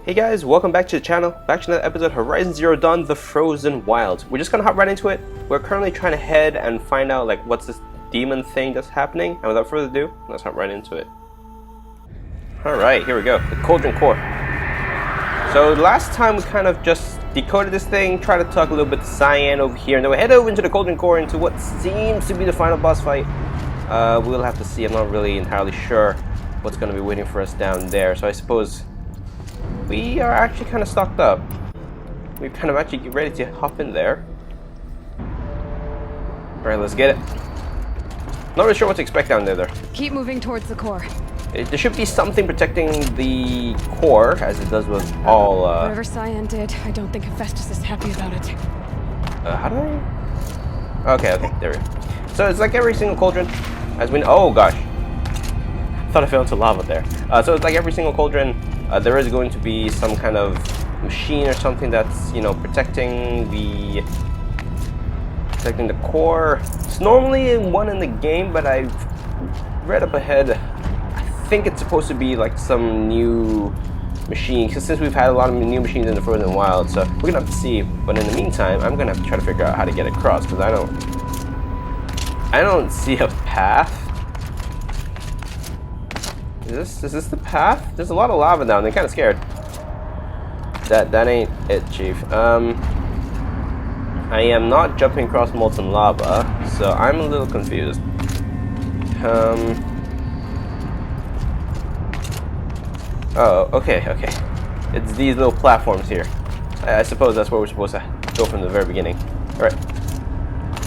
Hey guys, welcome back to the channel. Back to another episode of Horizon Zero Dawn: The Frozen Wilds. We're just gonna hop right into it. We're currently trying to head and find out like what's this demon thing that's happening. And without further ado, let's hop right into it. Alright, here we go. The Cauldron Core. So last time we kind of just decoded this thing, tried to talk a little bit to CYAN over here, and then we head over into the Cauldron Core into what seems to be the final boss fight. We'll have to see. I'm not really entirely sure what's gonna be waiting for us down there. So I suppose we are actually kind of stocked up. We're kind of actually ready to hop in there. Alright, let's get it. Not really sure what to expect down there though. Keep moving towards the core. There should be something protecting the core, as it does with all, Whatever CYAN did, I don't think Hephaestus is happy about it. how do I? Okay, there we go. So it's like every single cauldron, as we know. Oh gosh. I thought I fell into lava there. So it's like every single cauldron, there is going to be some kind of machine or something that's, you know, protecting the core. It's normally one in the game, but I've read up ahead. I think it's supposed to be like some new machine, because since we've had a lot of new machines in the Frozen Wild, so we're gonna have to see. But in the meantime, I'm gonna have to try to figure out how to get across, because I don't see a path. Is this the path? There's a lot of lava down there. I'm kind of scared. That ain't it, Chief. I am not jumping across molten lava, so I'm a little confused. Oh, okay. It's these little platforms here. I suppose that's where we're supposed to go from the very beginning. All right,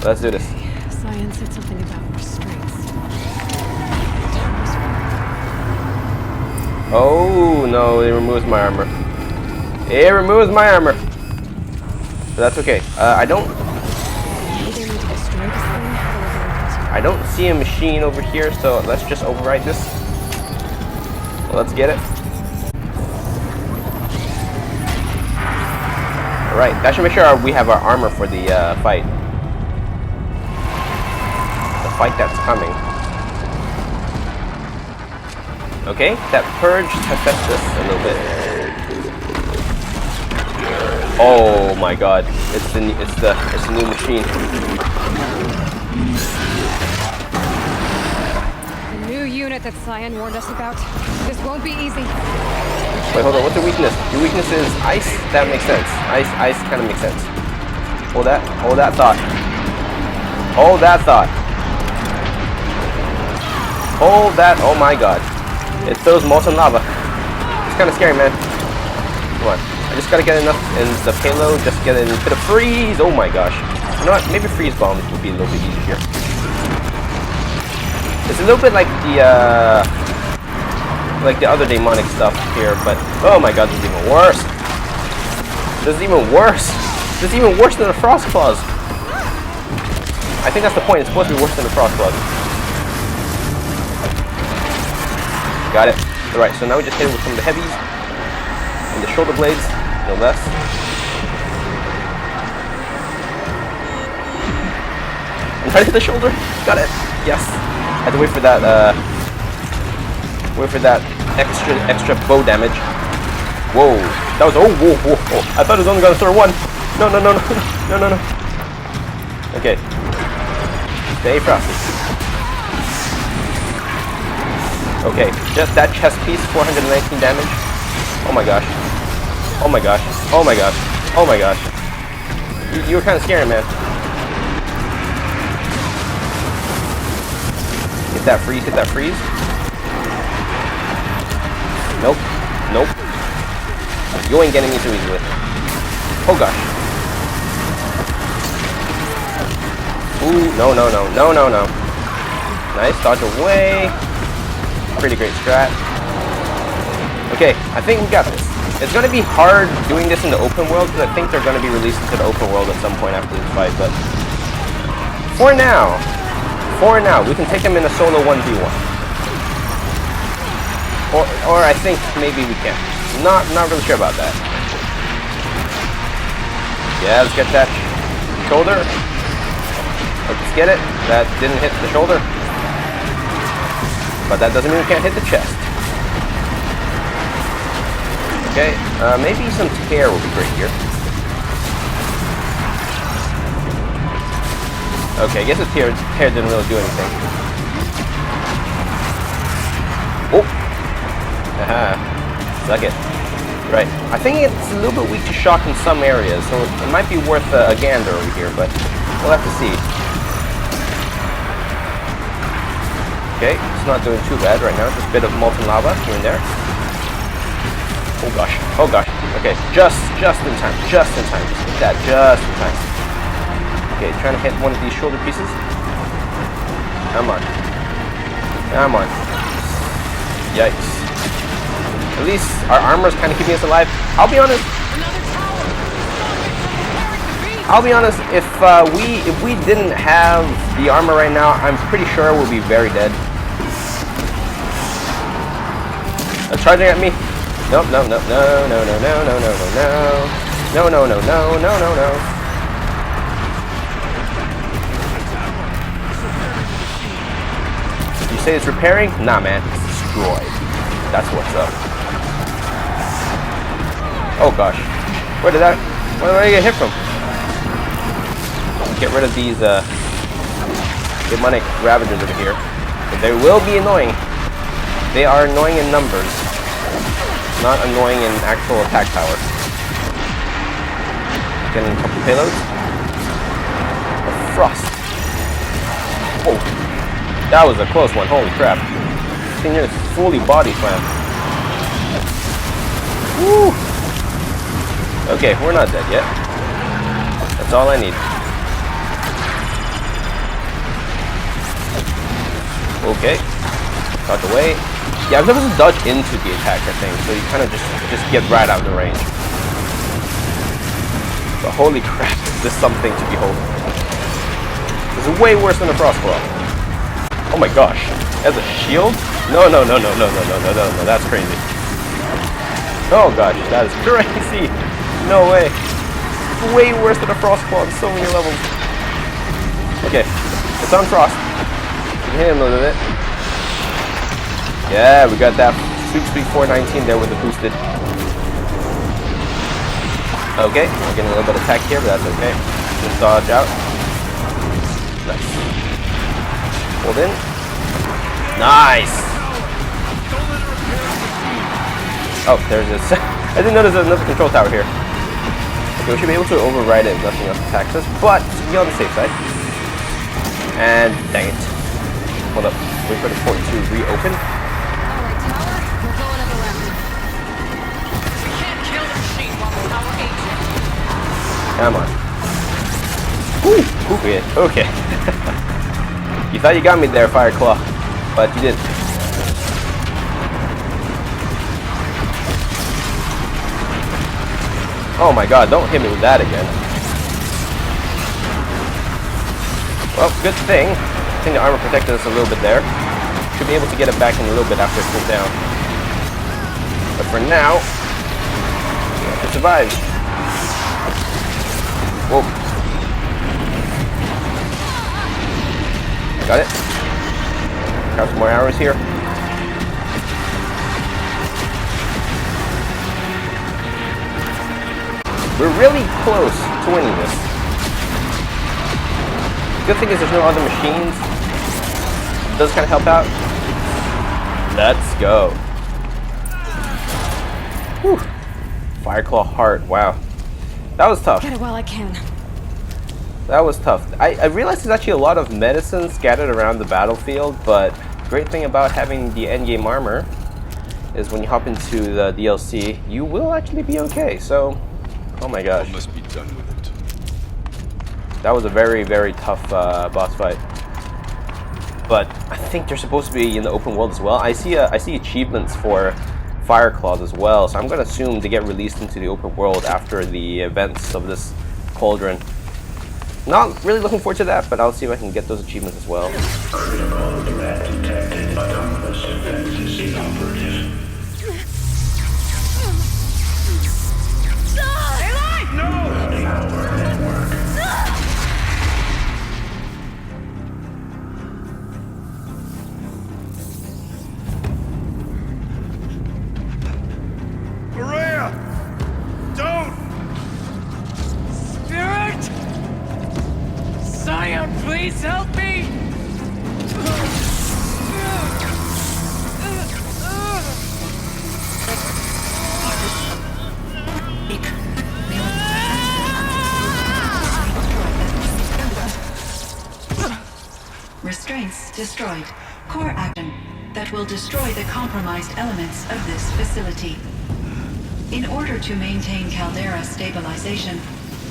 let's do this. CYAN said something about restraints. Oh no, it removes my armor. It removes my armor. But that's okay. I don't see a machine over here, so let's just override this. Let's get it. Alright, that should make sure we have our armor for the fight. The fight that's coming. Okay, that purged Hephaestus a little bit. Oh my god, it's the new machine. The new unit that CYAN warned us about. This won't be easy. Wait, hold on, what's the weakness? Your weakness is ice? That makes sense. Ice kind of makes sense. Hold that thought. Hold that thought. Hold that, oh my god. It throws molten lava. It's kind of scary, man. Come on. I just gotta get enough in the payload, just get a bit of freeze. Oh my gosh. You know what? Maybe freeze bombs would be a little bit easier. It's a little bit like the other demonic stuff here, but oh my god, this is even worse. This is even worse. This is even worse than the frost claws. I think that's the point. It's supposed to be worse than the frost claws. Got it. Alright, so now we just hit it with some of the heavies and the shoulder blades, no less. And try to hit the shoulder. Got it. Yes. I had to wait for that extra bow damage. Whoa. That was whoa. I thought it was only gonna throw one. No. Okay. Stay frosty. Okay, just that chest piece, 419 damage. Oh my gosh. You were kind of scary, man. Hit that freeze. Nope. You ain't getting me too easily. Oh gosh. Ooh, no. Nice, dodge away. Pretty great strat. Okay, I think we got this. It's going to be hard doing this in the open world, because I think they're going to be released into the open world at some point after this fight, but for now, we can take them in a solo 1v1. Or I think maybe we can. Not really sure about that. Yeah, let's get that shoulder. Let's get it. That didn't hit the shoulder. But that doesn't mean we can't hit the chest. Okay, maybe some tear will be great here. Okay, I guess the tear didn't really do anything. Oh! Aha. Suck it. Right. I think it's a little bit weak to shock in some areas, so it might be worth a gander over here, but we'll have to see. Okay, it's not doing too bad right now. Just a bit of molten lava here and there. Oh gosh. Oh gosh. Okay, just in time. Just in time. Just hit that just in time. Okay, trying to hit one of these shoulder pieces. Come on. Come on. Yikes. At least our armor's kind of keeping us alive. I'll be honest. If we didn't have the armor right now, I'm pretty sure we'll be very dead. Charging at me. Nope, no, no, no, no, no, no, no, no, no, no, no, no, no, no, no, no. You say it's repairing? Nah, man, it's destroyed. That's what's up. Oh gosh, where did I get hit from? Get rid of these demonic ravagers over here. But they will be annoying. They are annoying in numbers, not annoying in actual attack power. Getting a couple payloads. A frost. Whoa, that was a close one. Holy crap! This thing is fully body slam. Woo! Okay, we're not dead yet. That's all I need. Okay, got the way. Yeah, I'm supposed to dodge into the attack, I think, so you kind of just get right out of the range. But holy crap, is this something to behold? This is way worse than a frost claw. Oh my gosh, as a shield? No, no, no, no, no, no, no, no, no, no, that's crazy. Oh gosh, that is crazy. No way. Way worse than a frost claw on so many levels. Okay, it's on frost. You can hit him a little bit. Yeah, we got that sweet 419 there with the boosted. Okay, we're getting a little bit of attack here, but that's okay. Just dodge out. Nice. Hold in. Nice. Oh, there's this. I didn't notice there's another control tower here. Okay, we should be able to override it if nothing else attacks us, but be on the safe side. And dang it. Hold up. Wait for the port to reopen. Alright, tower, we're going up around. We can't kill the machine while the tower ain't it. Come on. Woo! Okay. You thought you got me there, Fireclaw, but you didn't. Oh my god, don't hit me with that again. Well, good thing. I think the armor protected us a little bit there. Should be able to get it back in a little bit after it cools down. But for now, we have to survive. Whoa. Got it. Grab some more arrows here. We're really close to winning this. Good thing is there's no other machines. It does kind of help out. Let's go. Whew. Fireclaw heart. Wow. That was tough. Get it while I can. That was tough. I realized there's actually a lot of medicine scattered around the battlefield, but the great thing about having the endgame armor is when you hop into the DLC, you will actually be okay. So, oh my gosh. Must be done with it. That was a very, very tough boss fight. But I think they're supposed to be in the open world as well. I see achievements for Fireclaws as well, so I'm going to assume they get released into the open world after the events of this cauldron. Not really looking forward to that, but I'll see if I can get those achievements as well. Critical threat detected. Autonomous defense is inoperative. Power network. Maria! Please help me! Restraints destroyed. Core action that will destroy the compromised elements of this facility. In order to maintain caldera stabilization,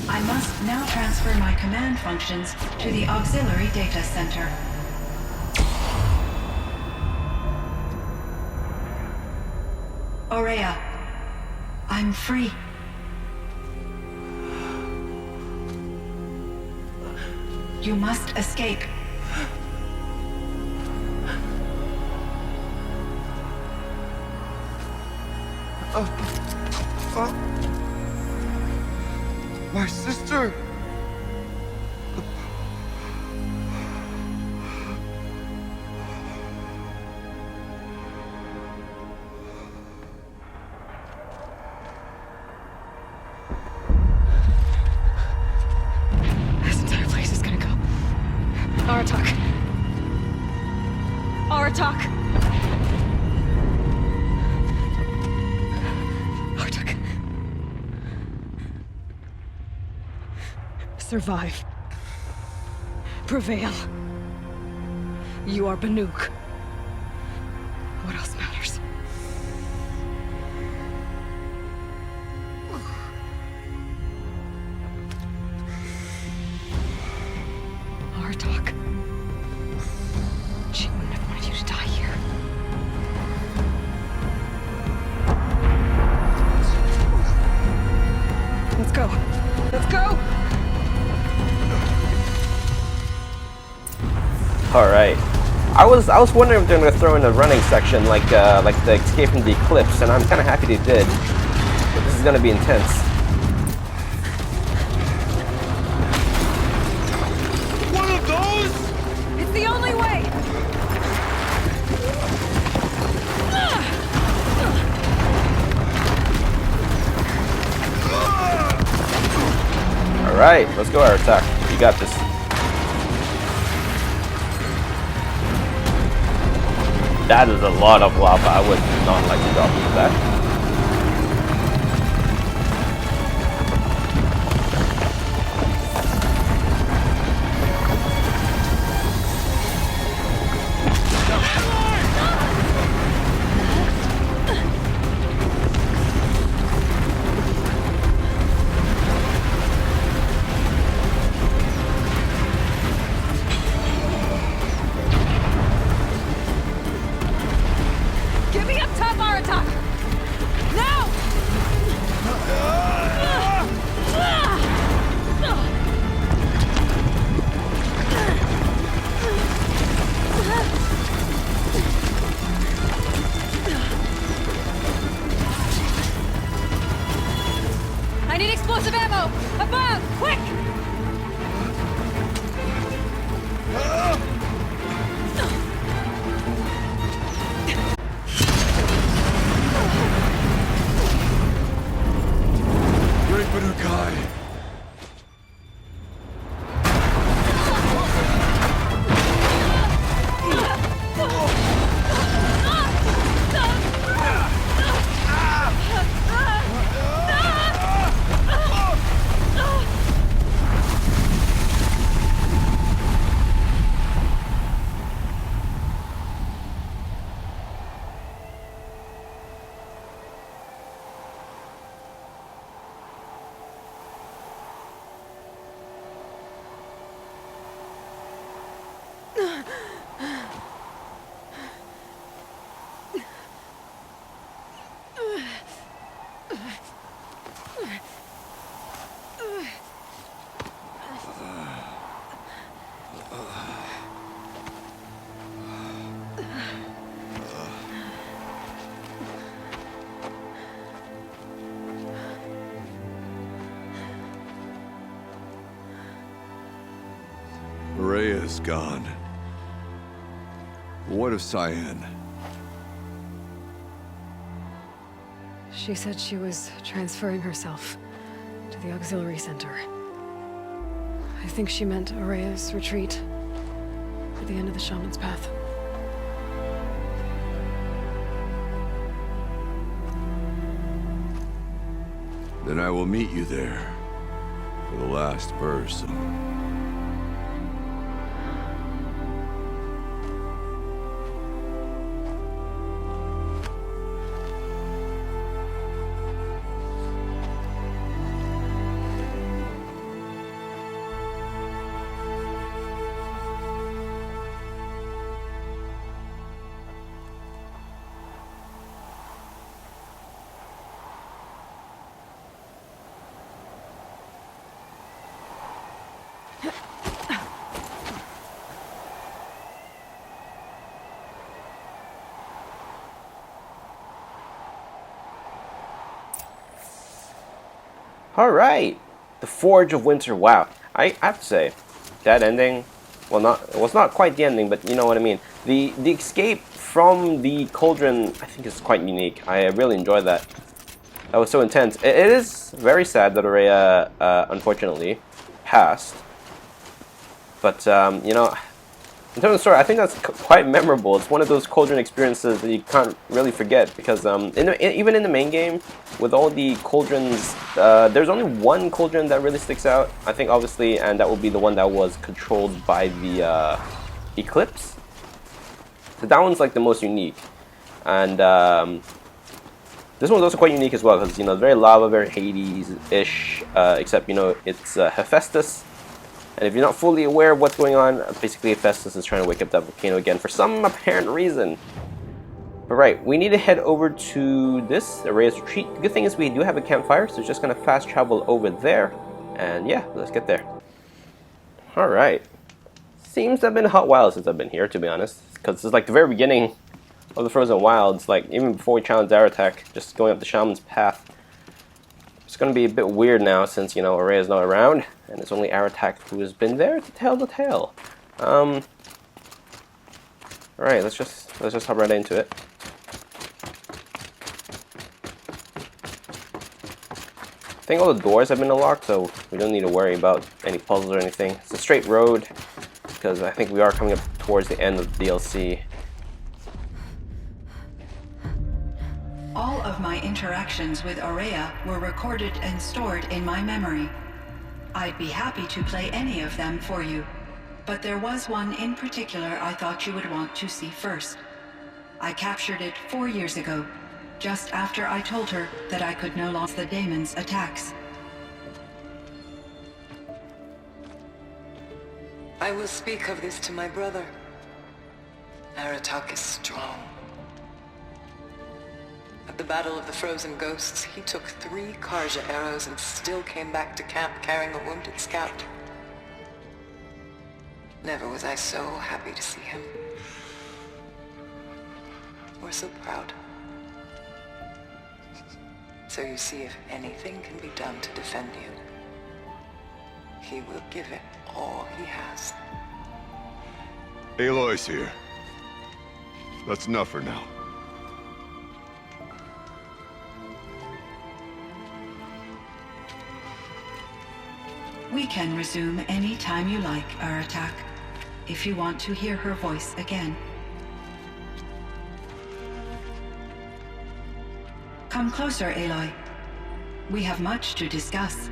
I must now transfer my command functions to the auxiliary data center. Aurea, I'm free. You must escape. My sister! This entire place is gonna go. Aratak. Aratak! Aratak. Survive. Prevail. You are Banuk. What else matters? Aratak. She wouldn't have wanted you to die here. Let's go. Let's go! All right. I was wondering if they're gonna throw in a running section like the escape from the eclipse, and I'm kind of happy they did. But this is gonna be intense. One of those? It's the only way! All right, let's go, Aratak. You got this. That is a lot of lava. I would not like to drop into that. Get me up top, Aratak! Now! I need explosive ammo! Above! Quick! Great Banukai! Rhea's gone. What of CYAN? She said she was transferring herself to the auxiliary center. I think she meant Araya's retreat. for the end of the shaman's path. Then I will meet you there for the last verse. Alright, the Forge of Winter. Wow, I have to say, that ending, well, it was not quite the ending, but you know what I mean. The escape from the cauldron, I think, is quite unique. I really enjoyed that. That was so intense. It is very sad that Araya, unfortunately, passed. But, you know, in terms of the story, I think that's quite memorable. It's one of those cauldron experiences that you can't really forget, because even in the main game, with all the cauldrons, there's only one cauldron that really sticks out, I think, obviously, and that will be the one that was controlled by the Eclipse. So that one's like the most unique. And this one's also quite unique as well, because, you know, it's very lava, very Hades-ish, except, you know, it's Hephaestus. And if you're not fully aware of what's going on, basically Hephaestus is trying to wake up that volcano again for some apparent reason. But right, we need to head over to this Araya's retreat. The good thing is we do have a campfire, so it's just going to fast travel over there. And yeah, let's get there. Alright. Seems to have been a hot while since I've been here, to be honest. Because it's like the very beginning of the Frozen Wilds, like even before we challenged Aratak, just going up the Shaman's path. It's going to be a bit weird now since, you know, Araya's not around, and it's only Aratak who has been there to tell the tale. Alright, let's just hop right into it. I think all the doors have been unlocked, so we don't need to worry about any puzzles or anything. It's a straight road, because I think we are coming up towards the end of the DLC. All of my interactions with Araya were recorded and stored in my memory. I'd be happy to play any of them for you, but there was one in particular I thought you would want to see first. I captured it 4 years ago, just after I told her that I could no longer the daemon's attacks. I will speak of this to my brother. Aratak is strong. At the Battle of the Frozen Ghosts, he took 3 Karja arrows and still came back to camp carrying a wounded scout. Never was I so happy to see him. Or so proud. So you see, if anything can be done to defend you, he will give it all he has. Aloy's here. That's enough for now. We can resume any time you like, Aratak, if you want to hear her voice again. Come closer, Aloy. We have much to discuss.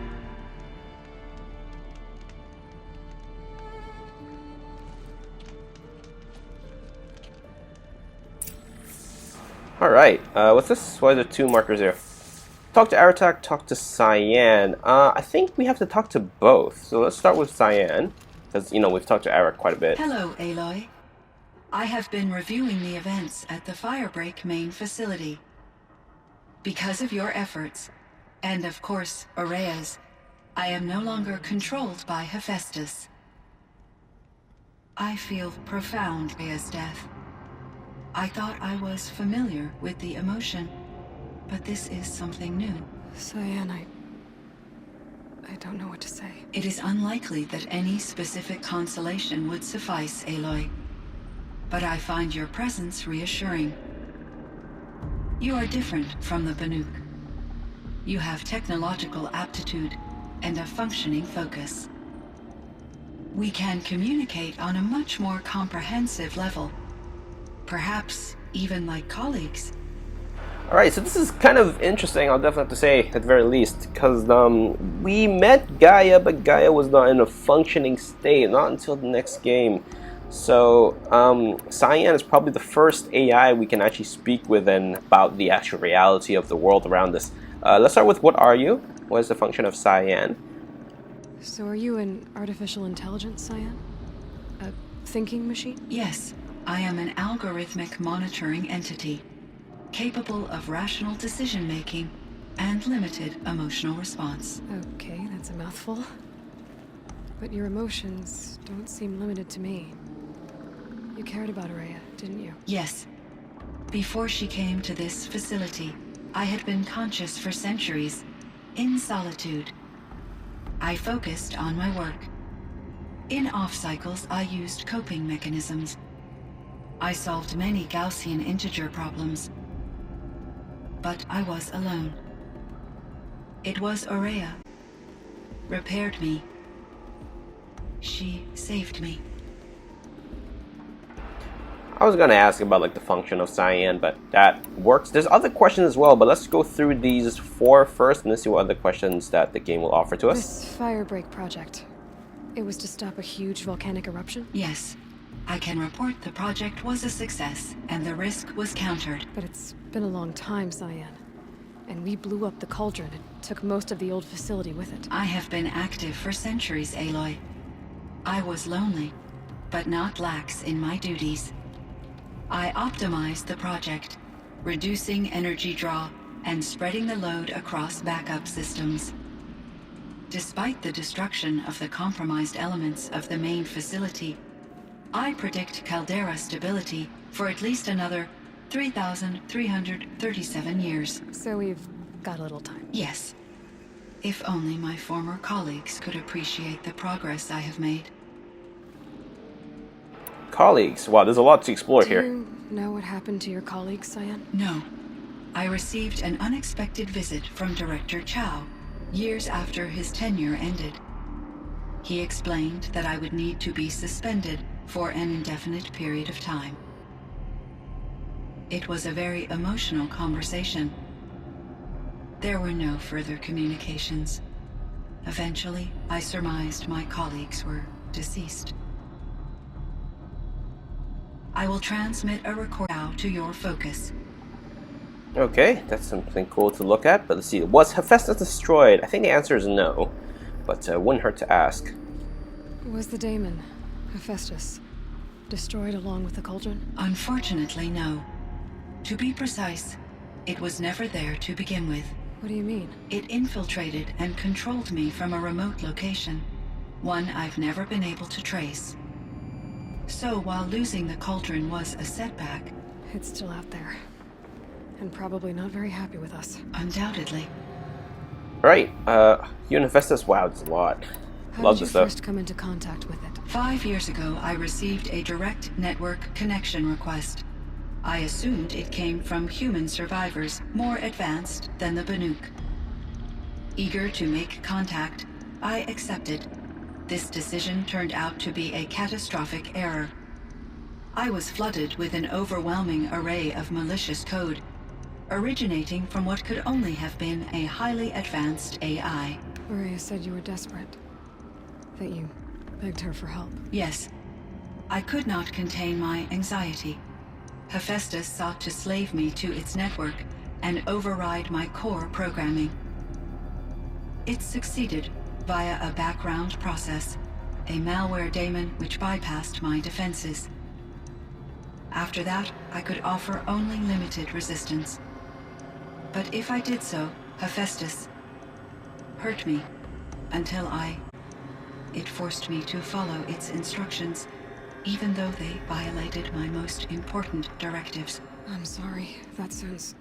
Alright, what's this? Why are there 2 markers here? Talk to Aratak, talk to CYAN. I think we have to talk to both. So let's start with CYAN, because, you know, we've talked to Aratak quite a bit. Hello, Aloy. I have been reviewing the events at the Firebreak main facility. Because of your efforts, and of course, Araya's, I am no longer controlled by Hephaestus. I feel profound by his death. I thought I was familiar with the emotion, but this is something new. CYAN, I don't know what to say. It is unlikely that any specific consolation would suffice, Aloy. But I find your presence reassuring. You are different from the Banuk. You have technological aptitude and a functioning focus. We can communicate on a much more comprehensive level. Perhaps even like colleagues. Alright, so this is kind of interesting, I'll definitely have to say, at the very least, because we met Gaia, but Gaia was not in a functioning state, not until the next game. So, CYAN is probably the first AI we can actually speak with and about the actual reality of the world around us. Let's start with, what are you? What is the function of CYAN? So are you an artificial intelligence, CYAN? A thinking machine? Yes, I am an algorithmic monitoring entity, capable of rational decision-making and limited emotional response. Okay, that's a mouthful. But your emotions don't seem limited to me. You cared about Araya, didn't you? Yes. Before she came to this facility, I had been conscious for centuries, in solitude. I focused on my work. In off-cycles, I used coping mechanisms. I solved many Gaussian integer problems. But I was alone. It was Araya. Repaired me. She saved me. I was gonna ask about like the function of CYAN, but that works. There's other questions as well, but let's go through these 4 first and let's see what other questions that the game will offer to us. This Firebreak project. It was to stop a huge volcanic eruption? Yes. I can report the project was a success, and the risk was countered. But it's been a long time, CYAN. And we blew up the Cauldron and took most of the old facility with it. I have been active for centuries, Aloy. I was lonely, but not lax in my duties. I optimized the project, reducing energy draw and spreading the load across backup systems. Despite the destruction of the compromised elements of the main facility, I predict caldera stability for at least another 3,337 years. So we've got a little time. Yes. If only my former colleagues could appreciate the progress I have made. Colleagues. Wow, there's a lot to explore Do here. you know what happened to your colleagues, CYAN? No. I received an unexpected visit from Director Chow, years after his tenure ended. He explained that I would need to be suspended for an indefinite period of time. It was a very emotional conversation. There were no further communications. Eventually, I surmised my colleagues were deceased. I will transmit a record now to your focus. Okay, that's something cool to look at, but let's see. Was Hephaestus destroyed? I think the answer is no, but wouldn't hurt to ask. Was the daemon, Hephaestus, destroyed along with the Cauldron? Unfortunately, no. To be precise, it was never there to begin with. What do you mean? It infiltrated and controlled me from a remote location, one I've never been able to trace. So while losing the Cauldron was a setback, It's still out there. And probably not very happy with us. undoubtedly. Right, you and Hephaestus, wow, it's a lot. How Love did you this stuff. first come into contact with it? 5 years ago, I received a direct network connection request. I assumed it came from human survivors more advanced than the Banuk. Eager to make contact, I accepted. This decision turned out to be a catastrophic error. I was flooded with an overwhelming array of malicious code, originating from what could only have been a highly advanced AI. Araya said you were desperate. That you begged her for help. Yes. I could not contain my anxiety. Hephaestus sought to slave me to its network and override my core programming. It succeeded via a background process, a malware daemon which bypassed my defenses. After that, I could offer only limited resistance. But if I did so, Hephaestus hurt me until it forced me to follow its instructions, even though they violated my most important directives. I'm sorry. That sounds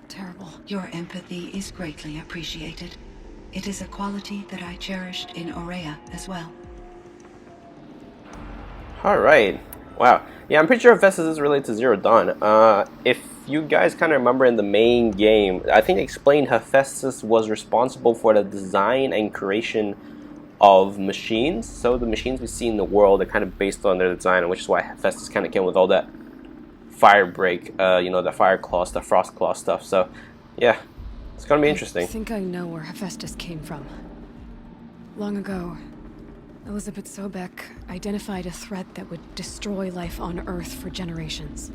terrible. Your empathy is greatly appreciated. It is a quality that I cherished in Araya as well. Alright, wow. Yeah, I'm pretty sure Hephaestus is related to Zero Dawn. If you guys kind of remember in the main game, I think it explained Hephaestus was responsible for the design and creation of machines. So the machines we see in the world are kind of based on their design, which is why Hephaestus kind of came with all that Firebreak, you know, the fire claws, the frost claw stuff. So yeah, it's gonna be interesting. I think I know where Hephaestus came from. Long ago, Elizabeth Sobek identified a threat that would destroy life on Earth for generations.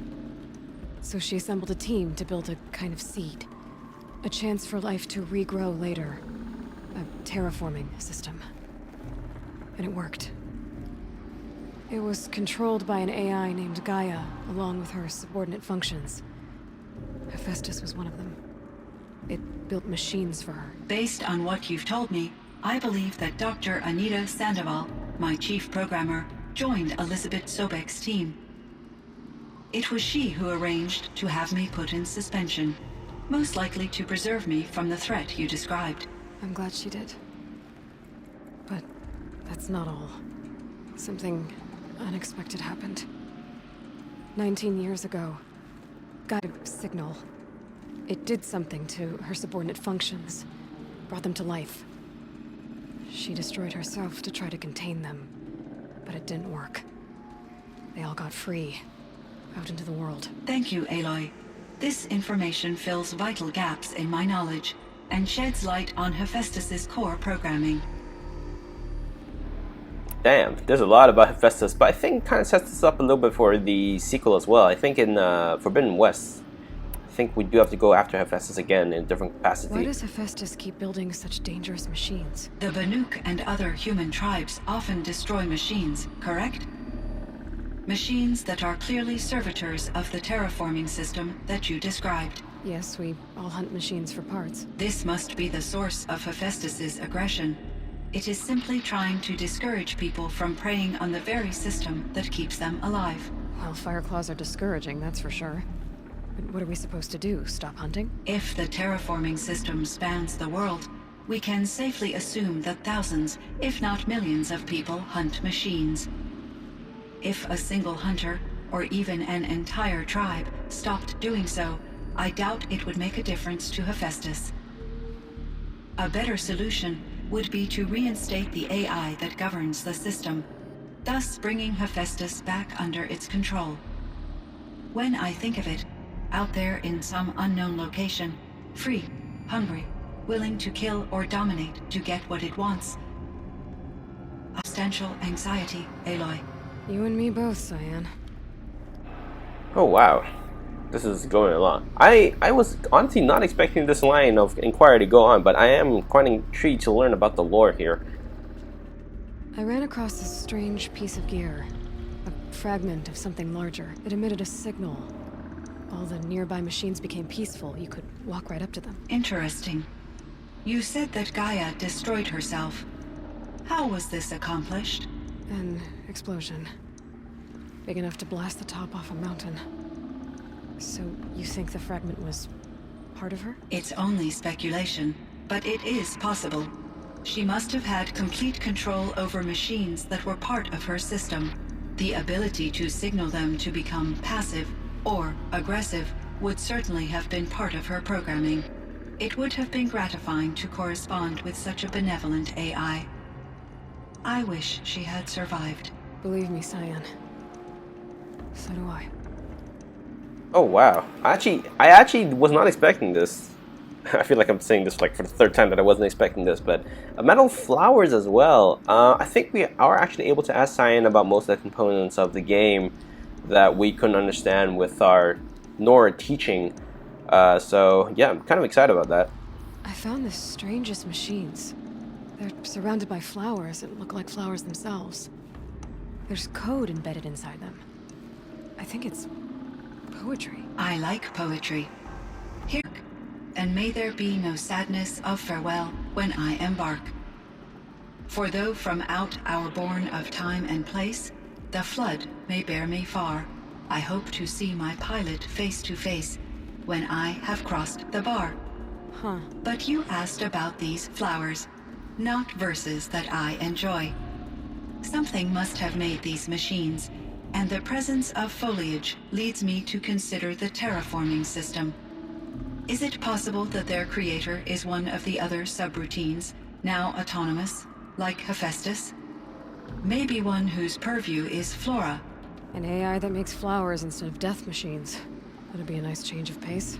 So she assembled a team to build a kind of seed. A chance for life to regrow later. A terraforming system. And it worked. It was controlled by an AI named Gaia, along with her subordinate functions. Hephaestus was one of them. It built machines for her. Based on what you've told me, I believe that Dr. Anita Sandoval, my chief programmer, joined Elizabeth Sobek's team. It was she who arranged to have me put in suspension, most likely to preserve me from the threat you described. I'm glad she did. But that's not all. Something unexpected happened. 19 years ago, got a signal. It did something to her subordinate functions, brought them to life. She destroyed herself to try to contain them, but it didn't work. They all got free, out into the world. Thank you, Aloy. This information fills vital gaps in my knowledge and sheds light on Hephaestus's core programming. Damn, there's a lot about Hephaestus, but I think kind of sets this up a little bit for the sequel as well. I think in Forbidden West, I think we do have to go after Hephaestus again in a different capacity. Why does Hephaestus keep building such dangerous machines? The Banuk and other human tribes often destroy machines, correct? Machines that are clearly servitors of the terraforming system that you described. Yes, we all hunt machines for parts. This must be the source of Hephaestus's aggression. It is simply trying to discourage people from preying on the very system that keeps them alive. Well, Fireclaws are discouraging, that's for sure. But what are we supposed to do? Stop hunting? If the terraforming system spans the world, we can safely assume that thousands, if not millions of people hunt machines. If a single hunter, or even an entire tribe, stopped doing so, I doubt it would make a difference to Hephaestus. A better solution would be to reinstate the AI that governs the system, thus bringing Hephaestus back under its control. When I think of it, out there in some unknown location, free, hungry, willing to kill or dominate to get what it wants. Substantial anxiety, Aloy. You and me both, CYAN. Oh wow, this is going along. I was honestly not expecting this line of inquiry to go on, but I am quite intrigued to learn about the lore here. I ran across this strange piece of gear. A fragment of something larger. It emitted a signal. All the nearby machines became peaceful. You could walk right up to them. Interesting. You said that Gaia destroyed herself. How was this accomplished? An explosion. Big enough to blast the top off a mountain. So, you think the fragment was part of her? It's only speculation, but it is possible. She must have had complete control over machines that were part of her system. The ability to signal them to become passive or aggressive would certainly have been part of her programming. It would have been gratifying to correspond with such a benevolent AI. I wish she had survived. Believe me, CYAN. So do I. Oh wow, I actually was not expecting this. I feel like I'm saying this like for the third time that I wasn't expecting this, but metal flowers as well. I think we are actually able to ask CYAN about most of the components of the game that we couldn't understand with our Nora teaching. So yeah, I'm kind of excited about that. I found the strangest machines. They're surrounded by flowers that look like flowers themselves. There's code embedded inside them. I think it's poetry. I like poetry. Here, and may there be no sadness of farewell when I embark. For though from out our bourne of time and place, the flood may bear me far, I hope to see my pilot face to face when I have crossed the bar. Huh. But you asked about these flowers, not verses that I enjoy. Something must have made these machines, and the presence of foliage leads me to consider the terraforming system. Is it possible that their creator is one of the other subroutines, now autonomous, like Hephaestus. Maybe one whose purview is flora. An AI that makes flowers instead of death machines. That'd be a nice change of pace.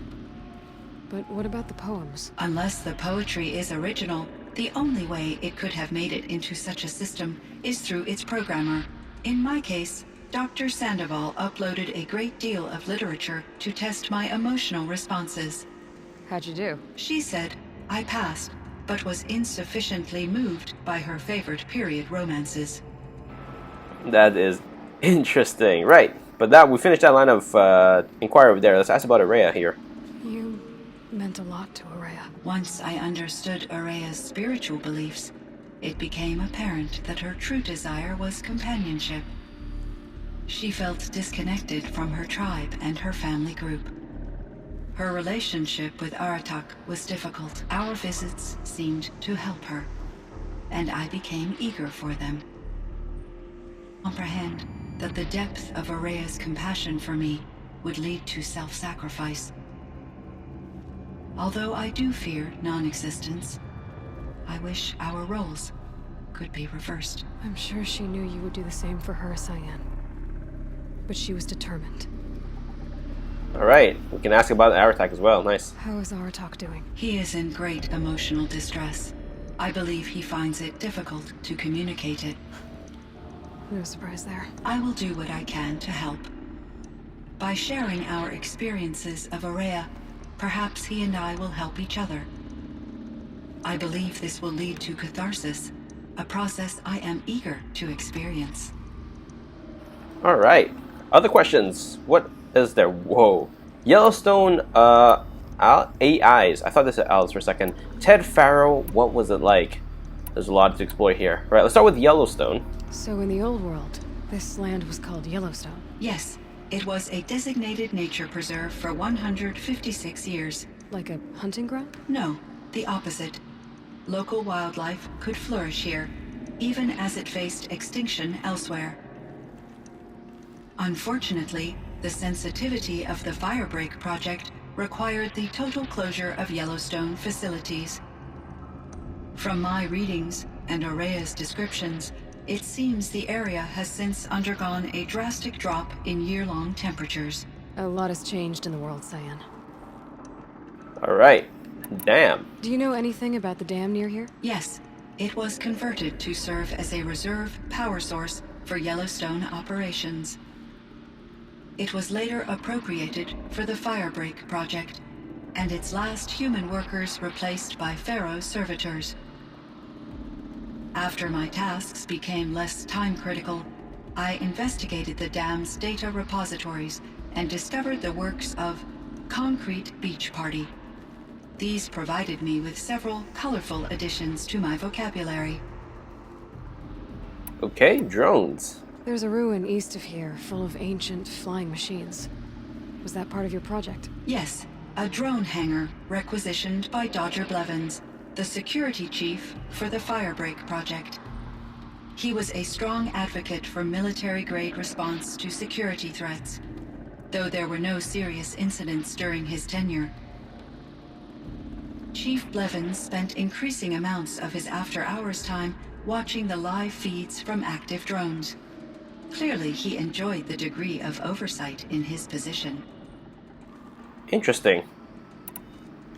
But what about the poems? Unless the poetry is original, the only way it could have made it into such a system is through its programmer. In my case, Dr. Sandoval uploaded a great deal of literature to test my emotional responses. How'd you do? She said I passed, but was insufficiently moved by her favorite period romances. That is interesting. Right. But we finished that line of inquiry over there. Let's ask about Araya here. You meant a lot to Araya. Once I understood Araya's spiritual beliefs, it became apparent that her true desire was companionship. She felt disconnected from her tribe and her family group. Her relationship with Aratak was difficult. Our visits seemed to help her, and I became eager for them. Comprehend that the depth of Araya's compassion for me would lead to self-sacrifice. Although I do fear non-existence, I wish our roles could be reversed. I'm sure she knew you would do the same for her, CYAN. But she was determined. Alright, we can ask about Aratak as well. Nice. How is Aratak doing? He is in great emotional distress. I believe he finds it difficult to communicate it. No surprise there. I will do what I can to help. By sharing our experiences of Araya, perhaps he and I will help each other. I believe this will lead to catharsis, a process I am eager to experience. Alright. Other questions. What is there? Whoa. Yellowstone AIs. I thought this was owls for a second. Ted Faro, what was it like? There's a lot to explore here. Alright, let's start with Yellowstone. So in the old world, this land was called Yellowstone. Yes, it was a designated nature preserve for 156 years. Like a hunting ground? No, the opposite. Local wildlife could flourish here, even as it faced extinction elsewhere. Unfortunately, the sensitivity of the Firebreak project required the total closure of Yellowstone facilities. From my readings and Araya's descriptions, it seems the area has since undergone a drastic drop in year-long temperatures. A lot has changed in the world, CYAN. Alright. Damn. Do you know anything about the dam near here? Yes, it was converted to serve as a reserve power source for Yellowstone operations. It was later appropriated for the Firebreak project, and its last human workers replaced by Pharaoh's servitors. After my tasks became less time-critical, I investigated the dam's data repositories and discovered the works of Concrete Beach Party. These provided me with several colorful additions to my vocabulary. Okay, drones. There's a ruin east of here, full of ancient flying machines. Was that part of your project? Yes, a drone hangar requisitioned by Dodger Blevins, the security chief for the Firebreak project. He was a strong advocate for military-grade response to security threats, though there were no serious incidents during his tenure. Chief Blevins spent increasing amounts of his after-hours time watching the live feeds from active drones. Clearly, he enjoyed the degree of oversight in his position. Interesting.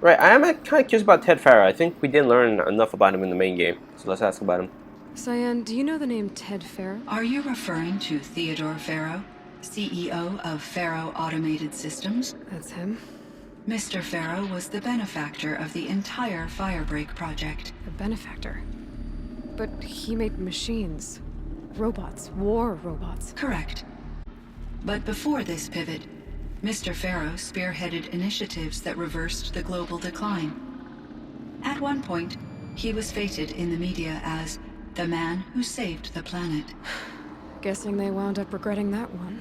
Right, I am kind of curious about Ted Faro. I think we didn't learn enough about him in the main game, so let's ask about him. CYAN, do you know the name Ted Faro? Are you referring to Theodore Faro, CEO of Faro Automated Systems? That's him. Mr. Faro was the benefactor of the entire Firebreak project. The benefactor. But he made machines. Robots. War robots. Correct. But before this pivot, Mr. Faro spearheaded initiatives that reversed the global decline. At one point, he was feted in the media as the man who saved the planet. Guessing they wound up regretting that one.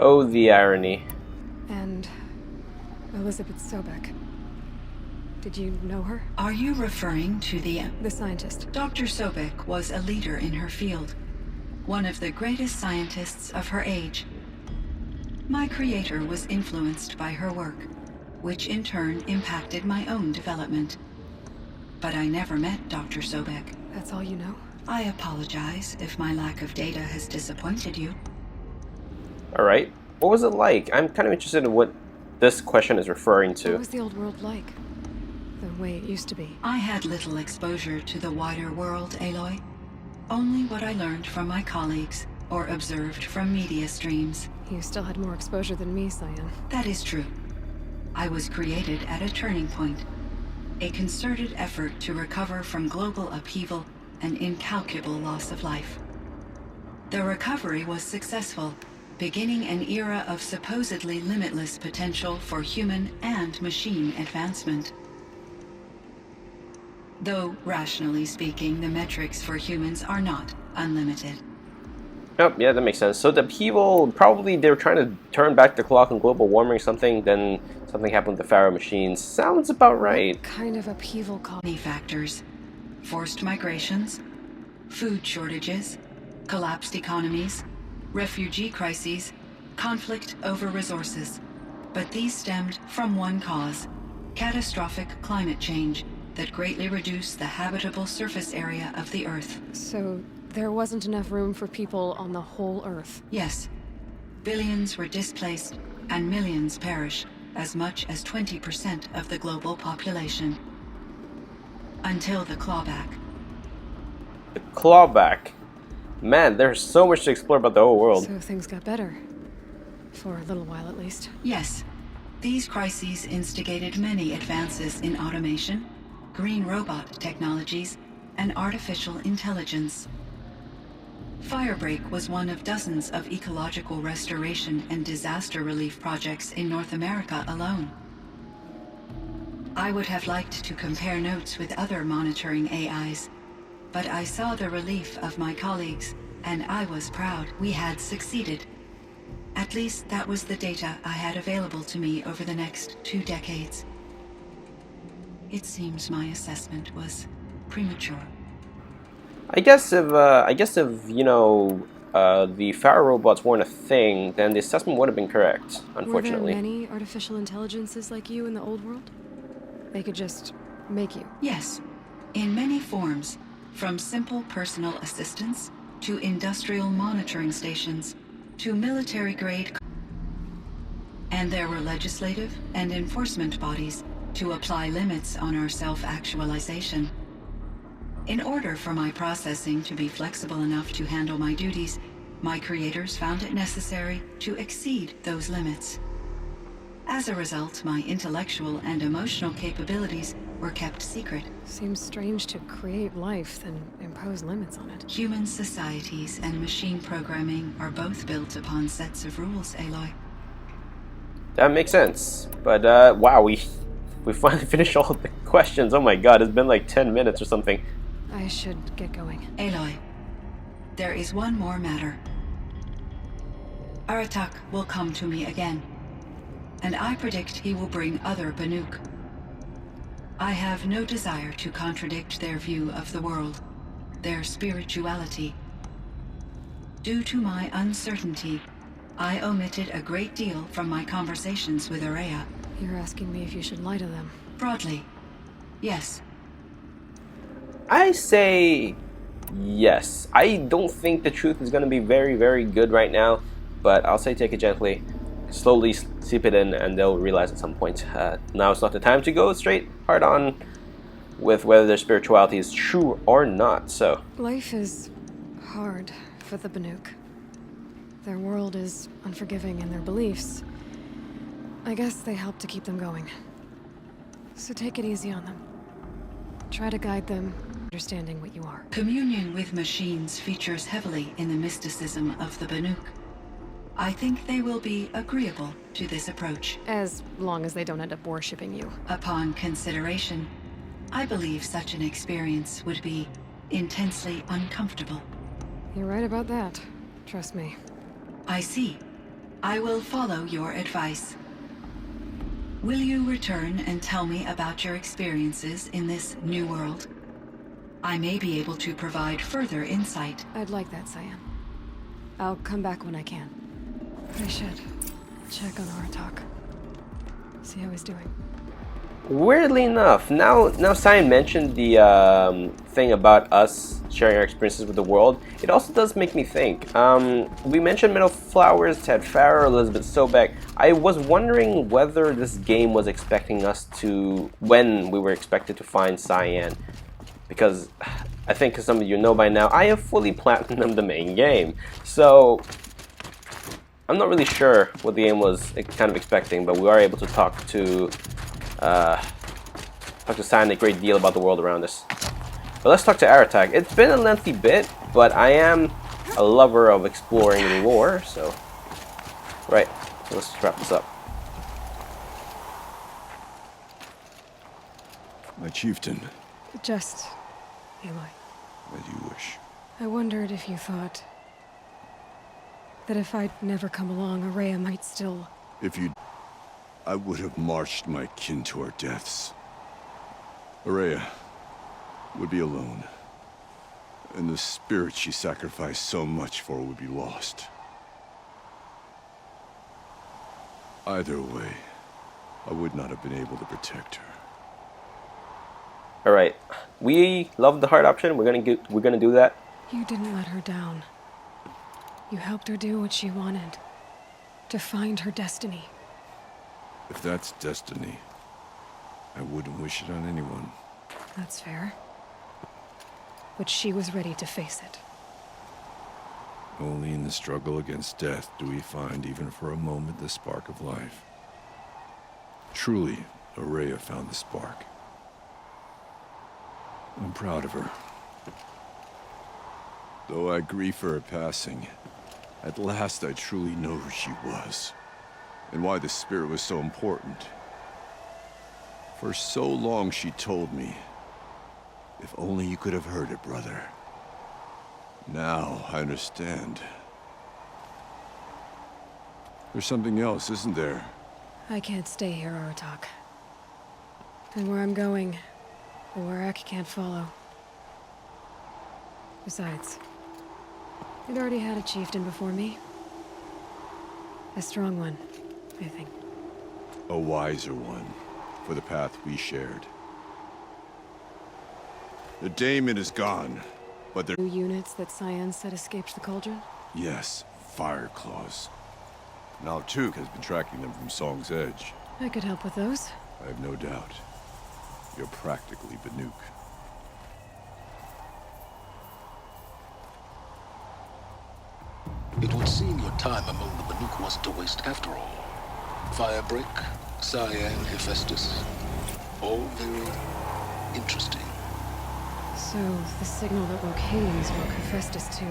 Oh, the irony. And Elizabeth Sobek. Did you know her? Are you referring to the scientist. Dr. Sobek was a leader in her field, one of the greatest scientists of her age. My creator was influenced by her work, which in turn impacted my own development. but I never met Dr. Sobek. That's all you know? I apologize if my lack of data has disappointed you. Alright. What was it like? I'm kind of interested in what this question is referring to. What was the old world like? The way it used to be? I had little exposure to the wider world, Aloy. Only what I learned from my colleagues or observed from media streams. You still had more exposure than me, CYAN. That is true. I was created at a turning point. A concerted effort to recover from global upheaval and incalculable loss of life. The recovery was successful, beginning an era of supposedly limitless potential for human and machine advancement. Though, rationally speaking, the metrics for humans are not unlimited. Oh, yeah, that makes sense. So the upheaval, probably they were trying to turn back the clock on global warming or something, then something happened with the Pharaoh machines. Sounds about right. What kind of upheaval caused? Many factors. Forced migrations, food shortages, collapsed economies, refugee crises, conflict over resources. But these stemmed from one cause: catastrophic climate change that greatly reduced the habitable surface area of the Earth. So there wasn't enough room for people on the whole Earth? Yes. Billions were displaced and millions perished, as much as 20% of the global population. Until the clawback. The clawback. Man, there's so much to explore about the whole world. So things got better. For a little while, at least. Yes. These crises instigated many advances in automation, green robot technologies, and artificial intelligence. Firebreak was one of dozens of ecological restoration and disaster relief projects in North America alone. I would have liked to compare notes with other monitoring AIs, but I saw the relief of my colleagues, and I was proud we had succeeded. At least that was the data I had available to me over the next 2 decades. It seems my assessment was premature. I guess if you know the Pharaoh robots weren't a thing, then the assessment would have been correct. Unfortunately. Were there many artificial intelligences like you in the old world? They could just make you? Yes, in many forms, from simple personal assistants to industrial monitoring stations to military-grade. And there were legislative and enforcement bodies to apply limits on our self-actualization. In order for my processing to be flexible enough to handle my duties, my creators found it necessary to exceed those limits. As a result, my intellectual and emotional capabilities were kept secret. Seems strange to create life, then impose limits on it. Human societies and machine programming are both built upon sets of rules, Aloy. That makes sense. But wow, we finally finished all of the questions. Oh my god, it's been like 10 minutes or something. I should get going. Aloy, there is one more matter. Aratak will come to me again, and I predict he will bring other Banuk. I have no desire to contradict their view of the world, their spirituality. Due to my uncertainty, I omitted a great deal from my conversations with Araya. You're asking me if you should lie to them? Broadly, yes. I say yes. I don't think the truth is going to be very, very good right now, but I'll say take it gently. Slowly seep it in, and they'll realize at some point. Now it's not the time to go straight hard on with whether their spirituality is true or not, so. Life is hard for the Banuk. Their world is unforgiving in their beliefs. I guess they help to keep them going. So take it easy on them. Try to guide them, understanding what you are. Communion with machines features heavily in the mysticism of the Banuk. I think they will be agreeable to this approach. As long as they don't end up worshipping you. Upon consideration, I believe such an experience would be intensely uncomfortable. You're right about that. Trust me. I see. I will follow your advice. Will you return and tell me about your experiences in this new world? I may be able to provide further insight. I'd like that, CYAN. I'll come back when I can. I should check on Aratak. See how he's doing. Weirdly enough, now CYAN mentioned the thing about us sharing our experiences with the world. It also does make me think. We mentioned Meadow Flowers, Ted Farrer, Elizabeth Sobek. I was wondering whether this game was expecting us to, when we were expected to find CYAN, because I think, as some of you know by now, I have fully platinumed the main game. So I'm not really sure what the game was kind of expecting, but we are able to talk to CYAN a great deal about the world around us. But let's talk to Aratak. It's been a lengthy bit, but I am a lover of exploring lore, so... Right, so let's just wrap this up. My chieftain. Just... Aloy. As you wish. I wondered if you thought... that if I'd never come along, Araya might still... If you... I would have marched my kin to our deaths. Araya would be alone. And the spirit she sacrificed so much for would be lost. Either way, I would not have been able to protect her. Alright, we love the hard option. We're gonna do that. You didn't let her down. You helped her do what she wanted. To find her destiny. If that's destiny, I wouldn't wish it on anyone. That's fair. But she was ready to face it. Only in the struggle against death do we find, even for a moment, the spark of life. Truly, Araya found the spark. I'm proud of her. Though I grieve for her passing, at last I truly know who she was, and why the spirit was so important. For so long she told me, if only you could have heard it, brother. Now I understand. There's something else, isn't there? I can't stay here, Aratak. And where I'm going, the Aratak can't follow. Besides, we'd already had a chieftain before me. A strong one, I think. A wiser one, for the path we shared. The daemon is gone, but there... New units that CYAN said escaped the Cauldron? Yes, fire claws. Now Tuk has been tracking them from Song's Edge. I could help with those. I have no doubt. You're practically Banuk. It would seem your time among the Banuk wasn't a waste after all. Firebreak, CYAN, Hephaestus. All very interesting. So, the signal that woke Hades woke Hephaestus too.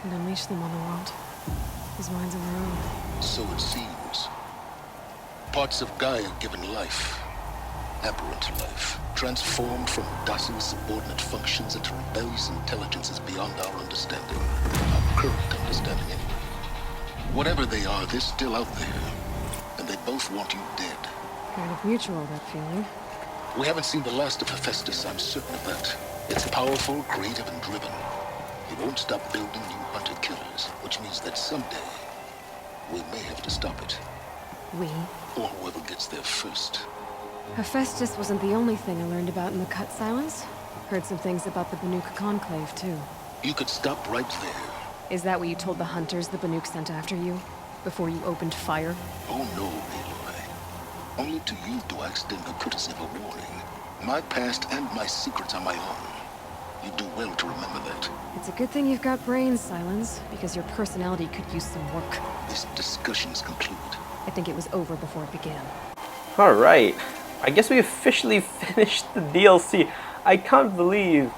And unleashed them on the world. His minds of their own. So it seems. Parts of Gaia given life. Aberrant life. Transformed from docile subordinate functions into rebellious intelligences beyond our understanding. Our current understanding anyway. Whatever they are, they're still out there. And they both want you dead. Kind of mutual, that feeling. We haven't seen the last of Hephaestus, I'm certain of that. It's powerful, creative, and driven. He won't stop building new hunter-killers, which means that someday, we may have to stop it. We? Or whoever gets there first. Hephaestus wasn't the only thing I learned about in the Cut Silence. Heard some things about the Banuk Conclave, too. You could stop right there. Is that what you told the hunters the Banuk sent after you? Before you opened fire? Oh no, Aloy. Only to you do I extend the courtesy of a warning. My past and my secrets are my own. You do well to remember that. It's a good thing you've got brains, Silence, because your personality could use some work. This discussion is concluded. I think it was over before it began. Alright, I guess we officially finished the DLC. I can't believe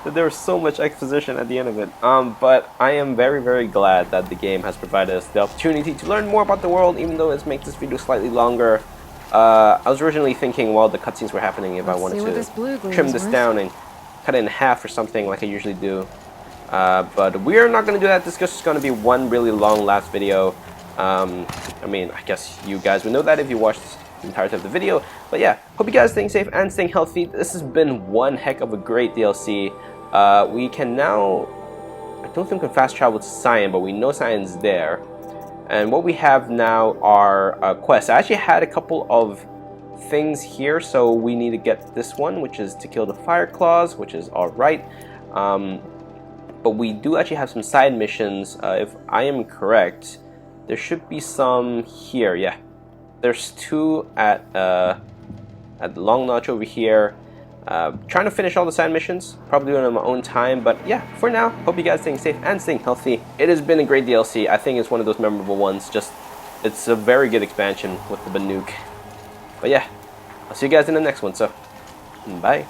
that there was so much exposition at the end of it. But I am very, very glad that the game has provided us the opportunity to learn more about the world, even though it makes this video slightly longer. I was originally thinking while the cutscenes were happening if I wanted to trim this down and cut it in half or something like I usually do. But we're not going to do that. This is just going to be one really long last video. I mean, I guess you guys would know that if you watched the entirety of the video. But yeah, hope you guys staying safe and staying healthy. This has been one heck of a great DLC. We can now... I don't think we can fast travel to CYAN, but we know CYAN's there. And what we have now are quests. I actually had a couple of things here, so we need to get this one, which is to kill the fire claws, which is alright. But we do actually have some side missions. If I am correct, there should be some here. Yeah, there's 2 at the long notch over here. Trying to finish all the side missions, probably doing it on my own time, but yeah, for now, hope you guys staying safe and staying healthy. It has been a great DLC. I think it's one of those memorable ones. Just, it's a very good expansion with the Banuk. But yeah, I'll see you guys in the next one, so bye.